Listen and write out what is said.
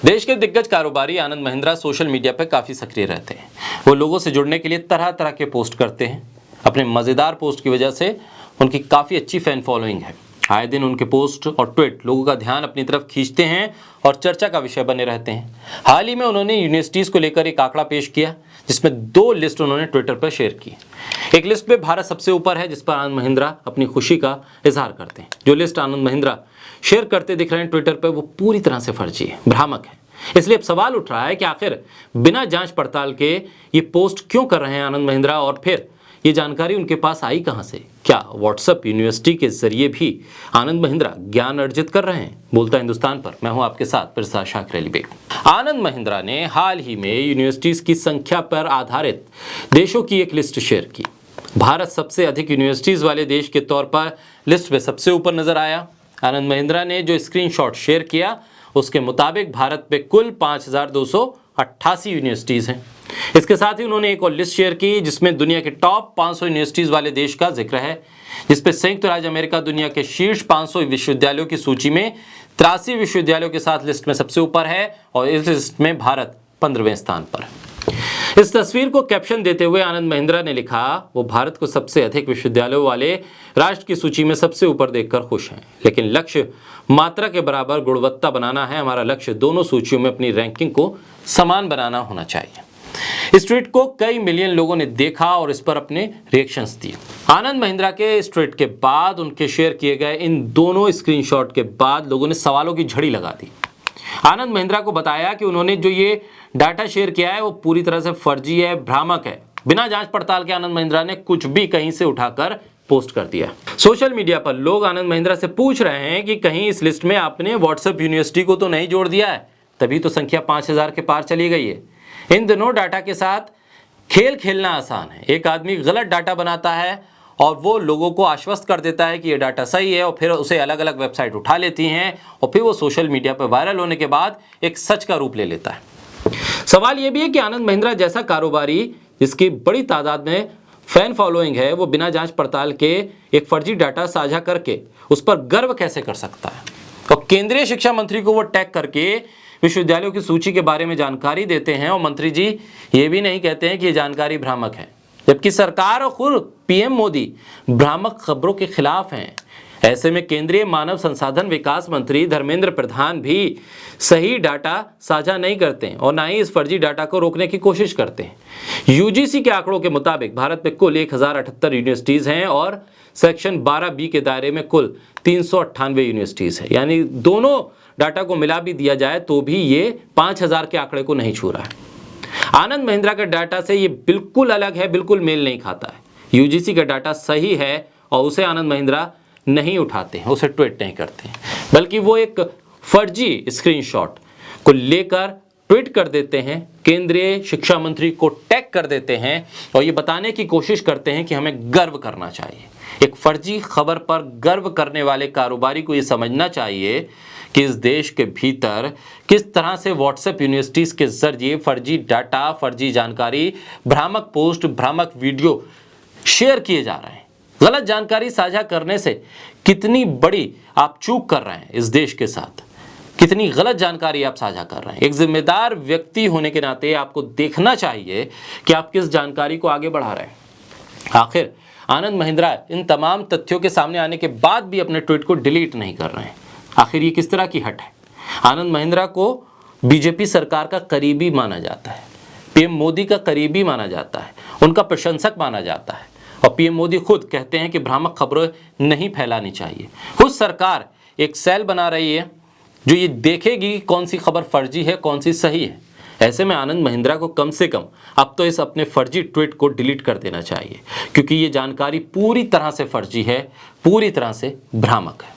देश के दिग्गज कारोबारी आनंद महिंद्रा सोशल मीडिया पर काफ़ी सक्रिय रहते हैं। वो लोगों से जुड़ने के लिए तरह तरह के पोस्ट करते हैं। अपने मज़ेदार पोस्ट की वजह से उनकी काफ़ी अच्छी फ़ैन फॉलोइंग है। आए दिन उनके पोस्ट और ट्वीट लोगों का ध्यान अपनी तरफ खींचते हैं और चर्चा का विषय बने रहते हैं। हाल ही में उन्होंने यूनिवर्सिटीज़ को लेकर एक आंकड़ा पेश किया, जिसमें 2 लिस्ट उन्होंने ट्विटर पर शेयर की। एक लिस्ट में भारत सबसे ऊपर है, जिस पर आनंद महिंद्रा अपनी खुशी का इजहार करते हैं। जो लिस्ट आनंद महिंद्रा शेयर करते दिख रहे हैं ट्विटर पर, वो पूरी तरह से फर्जी है, भ्रामक है। इसलिए अब सवाल उठ रहा है कि आखिर बिना जांच पड़ताल के ये पोस्ट क्यों कर रहे हैं आनंद महिंद्रा, और फिर ये जानकारी उनके पास आई कहां से? क्या व्हाट्सएप यूनिवर्सिटी के जरिए भी आनंद महिंद्रा ज्ञान अर्जित कर रहे हैं? बोलता हिंदुस्तान पर मैं हूं आपके साथ पिरसा शाकिर अली बेग। आनंद महिंद्रा ने हाल ही में यूनिवर्सिटीज की संख्या पर आधारित देशों की एक लिस्ट शेयर की। भारत सबसे अधिक यूनिवर्सिटीज वाले देश के तौर पर लिस्ट में सबसे ऊपर नजर आया। आनंद महिंद्रा ने जो स्क्रीनशॉट शेयर किया, उसके मुताबिक भारत में कुल 5288 यूनिवर्सिटीज़ हैं। इसके साथ ही उन्होंने एक और लिस्ट शेयर की, जिसमें दुनिया के टॉप 500 यूनिवर्सिटीज़ वाले देश का जिक्र है, जिसपे संयुक्त राज्य अमेरिका दुनिया के शीर्ष 500 विश्वविद्यालयों की सूची में 83 विश्वविद्यालयों के साथ लिस्ट में सबसे ऊपर है, और इस लिस्ट में भारत 15वें स्थान पर है। इस तस्वीर को कैप्शन देते हुए आनंद महिंद्रा ने लिखा, वो भारत को सबसे अधिक विश्वविद्यालयों वाले राष्ट्र की सूची में सबसे ऊपर देखकर खुश हैं, लेकिन लक्ष्य मात्रा के बराबर गुणवत्ता बनाना है। हमारा लक्ष्य दोनों सूचियों में अपनी रैंकिंग को समान बनाना होना चाहिए। इस ट्वीट को कई मिलियन लोगों ने देखा और इस पर अपने रिएक्शंस दिए। आनंद महिंद्रा के इस ट्वीट के बाद, उनके शेयर किए गए इन दोनों स्क्रीनशॉट के बाद लोगों ने सवालों की झड़ी लगा दी। आनंद महिंद्रा को बताया कि उन्होंने जो ये डाटा शेयर किया है वो पूरी तरह से फर्जी है, भ्रामक है। बिना जांच पड़ताल के आनंद महिंद्रा ने कुछ भी कहीं से उठाकर पोस्ट कर दिया। सोशल मीडिया पर लोग आनंद महिंद्रा से पूछ रहे हैं कि कहीं इस लिस्ट में आपने व्हाट्सएप यूनिवर्सिटी को तो नहीं जोड़ दिया है, तभी तो संख्या 5000 के पार चली गई है। इन दिनों डाटा के साथ खेल खेलना आसान है। एक आदमी गलत डाटा बनाता है और वो लोगों को आश्वस्त कर देता है कि ये डाटा सही है, और फिर उसे अलग अलग वेबसाइट उठा लेती हैं, और फिर वो सोशल मीडिया पर वायरल होने के बाद एक सच का रूप ले लेता है। सवाल ये भी है कि आनंद महिंद्रा जैसा कारोबारी, जिसकी बड़ी तादाद में फैन फॉलोइंग है, वो बिना जांच पड़ताल के एक फर्जी डाटा साझा करके उस पर गर्व कैसे कर सकता है? और केंद्रीय शिक्षा मंत्री को वो टैग करके विश्वविद्यालयों की सूची के बारे में जानकारी देते हैं, और मंत्री जी ये भी नहीं कहते हैं कि ये जानकारी भ्रामक है, जबकि सरकार और खुद पीएम मोदी भ्रामक खबरों के खिलाफ हैं। ऐसे में केंद्रीय मानव संसाधन विकास मंत्री धर्मेंद्र प्रधान भी सही डाटा साझा नहीं करते हैं और ना ही इस फर्जी डाटा को रोकने की कोशिश करते हैं। यूजीसी के आंकड़ों के मुताबिक भारत में कुल 1078 यूनिवर्सिटीज़ हैं और सेक्शन 12B के दायरे में कुल 398 यूनिवर्सिटीज़ है। यानी दोनों डाटा को मिला भी दिया जाए तो भी ये 5000 के आंकड़े को नहीं छू रहा है। आनंद महिंद्रा का डाटा से ये बिल्कुल अलग है, बिल्कुल मेल नहीं खाता है। यूजीसी का डाटा सही है और उसे आनंद महिंद्रा नहीं उठाते हैं, उसे ट्वीट नहीं करते हैं, बल्कि वो एक फर्जी स्क्रीनशॉट को लेकर ट्वीट कर देते हैं, केंद्रीय शिक्षा मंत्री को टैग कर देते हैं और ये बताने की कोशिश करते हैं कि हमें गर्व करना चाहिए। एक फर्जी खबर पर गर्व करने वाले कारोबारी को ये समझना चाहिए कि इस देश के भीतर किस तरह से व्हाट्सएप यूनिवर्सिटीज़ के जरिए फर्जी डाटा, फर्जी जानकारी, भ्रामक पोस्ट, भ्रामक वीडियो शेयर किए जा रहे हैं। गलत जानकारी साझा करने से कितनी बड़ी आप चूक कर रहे हैं इस देश के साथ, कितनी गलत जानकारी आप साझा कर रहे हैं। एक जिम्मेदार व्यक्ति होने के नाते आपको देखना चाहिए कि आप किस जानकारी को आगे बढ़ा रहे हैं। आखिर आनंद महिंद्रा इन तमाम तथ्यों के सामने आने के बाद भी अपने ट्वीट को डिलीट नहीं कर रहे हैं। आखिर ये किस तरह की हट है? आनंद महिंद्रा को बीजेपी सरकार का करीबी माना जाता है, पीएम मोदी का करीबी माना जाता है, उनका प्रशंसक माना जाता है, और पीएम मोदी खुद कहते हैं कि भ्रामक खबरें नहीं फैलानी चाहिए। खुद सरकार एक सेल बना रही है जो ये देखेगी कौन सी खबर फर्जी है, कौन सी सही है। ऐसे में आनंद महिंद्रा को कम से कम अब तो इस अपने फर्जी ट्वीट को डिलीट कर देना चाहिए, क्योंकि ये जानकारी पूरी तरह से फर्जी है, पूरी तरह से भ्रामक है।